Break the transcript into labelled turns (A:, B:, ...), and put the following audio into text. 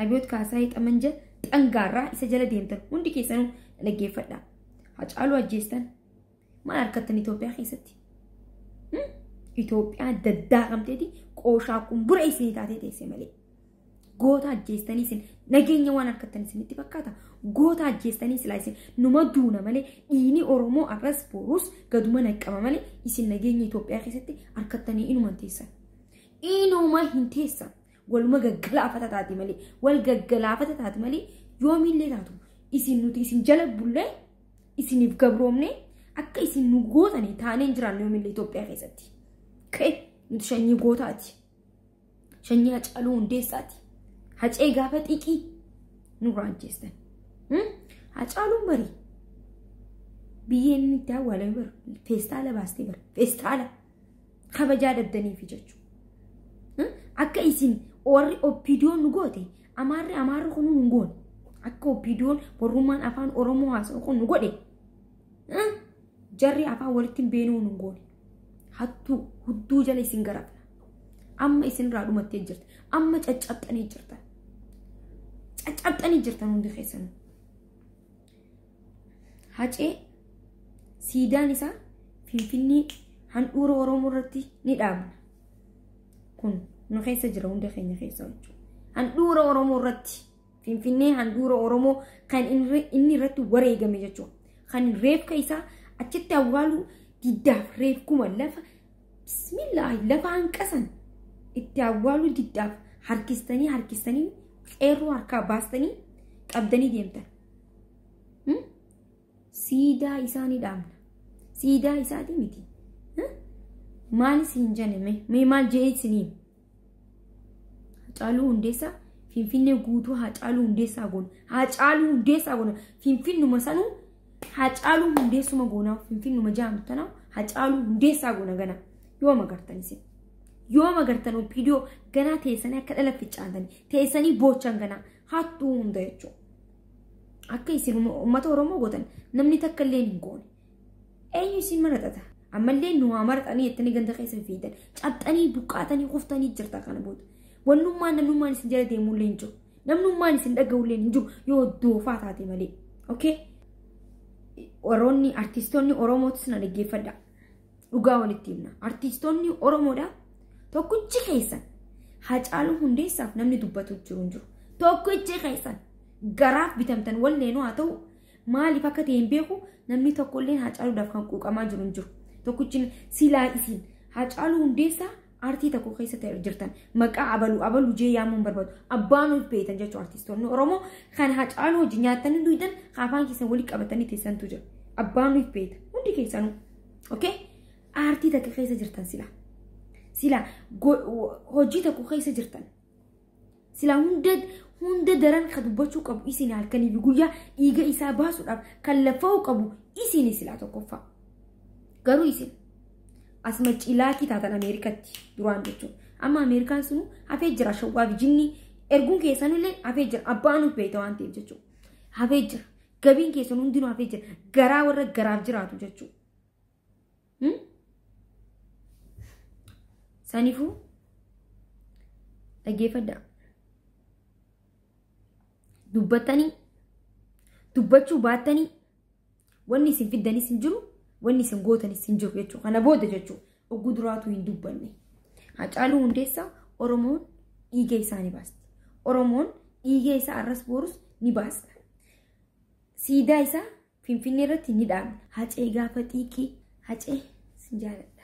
A: Abiyoot Kaasaa Xamanja xangaarraa isa jala deemtan hundi keessanuu dhaggeeffadhaa. Hacaaluu ajjeestan maal harkattan Itoophiyaa keessatti? Itoophiyaa daddaaqamteeti qooshaa kumbura isinii taatee teessee malee. Goota ajjeestanii isin nageenya waan harkattan isinitti fakkaata. Goota ajjeestanii silaa isin numa duuna malee dhiini Oromoo arras boruus gaduma naqqama malee isin nageenya Itoophiyaa keessatti harkattanii inuman teessan. Inuma hin teessan. Waluma gaggalaafata taati malee wal gaggalaafata taati malee yoomillee taatu isin nuti isin jala bullee isiniif gabroomne akka isin nu gootanii taaneen jiraannu yoomillee Itoophiyaa keessatti. Ka'e nuti shanyii gootaati. Shanyii Hacaaluu Hundeessaati. Hacee gaafa xiqii nurraa ajjeestan. Hacaaluun bari biyyeen inni itti awwaalame bara feestaala baastee bara feestaala kabajaa dabdaniifi jechuudha. Akka isin warri oppiidiyoon nu goote amaarri kun nu goone akka oppiidiyoon warrummaan afaan Oromoo haasa'u kun nu godhe jarri afaan walitti beenuu nu goone hattuu hudduu jala isin garafna amma isin irraa dhumattee jirta amma caccabxanii jirtan hundi keessan. Hacee siidaan isaa Finfinnee handhuura Oromoo irratti ni dhaabna kun nu keessa jira hunda keenya keessa jechuudha. Handhuura Oromoo irratti Finfinnee handhuura Oromoo kan inni irratti wareegame jechuudha. Kan reefka isaa achitti awwaaluu diddaaf reefkuma lafa bismillah lafa hanqasan itti awwaaluu diddaaf harkistanii qeerroo harkaa baastanii qabdanii deemtan. Siidaa isaa ni dhaabna. Siidaa isaati miti. Maal isin jenne mee maal jee isiniin? Hacaaluu Hundeessaa Finfinnee guutuu Hacaaluu Hundeessaa goona. Hacaaluu Hundeessaa goona. Finfinnuma sanuu Hacaaluu Hundeessuma goona. Finfinnuma jaamtana Hacaaluu Hundeessaa goona gana. Yoo magartan isin. Yoo magartan oppiidiyoo ganaa teessanii akka dhala ficcaantanii teessanii boochan ganaa hattuu hunda jechuudha. Akka isin uummata Oromoo gootan namni takka illee hin goone. Eenyu isin maratata? Ammallee nu haa maratanii jettanii ganda keessa fiidan. Cabxanii buqqaatanii kuftanii jirta kana booda. Namnummaan isin jala deemullee hin jiru. Namnummaan isin dhaga'ullee hin jiru yoo doofaa taate malee. Okay? Warroonni artistoonni Oromootis na dhaggeeffadha. Dhugaa walitti himna. Artistoonni Oromoodha tokkichi keessan Hacaaluu Hundeessaaf namni dubbatu jiru hin jiru. Tokkichi keessan garaaf bitamtan walleenoo haa ta'u maaliif akka ta'e hin beeku namni tokkollee Hacaaluudhaaf kan quuqamaa jiru hin jiru. Tokkichi silaa isin Hacaaluu Hundeessaa artii tokko keessa jirtan maqaa abalu jee yaamuun barbaadu abbaan of beekan jechuudha. Artistoonni Oromoo kan Hacaaluu hojii nyaatanii duudan afaan keessan walii qabatanii teessantu jira. Abbaan of beekan hundi keessanuu. Okay? Artii tokko keessa jirtan sila hojii tokko keessa jirtan sila hunda daran kan dubbachuu qabu isin halkanii fi guyyaa dhiiga isaa baasuudhaaf kan lafa'uu qabu isin sila tokkoffaa. Garuu isin asuma cilaakii taatan Ameerikaatti duraan jechuudha. Amma Ameerikaan sunu hafee jira shawwaa fi jinnii erguun keessanillee hafee jira abbaan of beekta waan ta'eef jechuudha. Hafee jira gabiin keessan hundinuu hafee jira garaa warra garaaf jiraatu jechuudha. Saniifuu dhaggeeffadhaa. Dubbattanii dubbachuu baattanii wanni isin fiddanis hin jiru wanni isin gootanis hin jiru jechuudha. Kana booda jechuudha ogguu duraatu hin dubbanne. Hacaaluu Hundeessaa Oromoon dhiiga isaa ni baasti. Oromoon dhiiga isaa arras boorus ni baasta. Siidaa isaa Finfinnee irratti ni dhaabna. Hacee gaafa xiiqii Hacee sin jaaladha.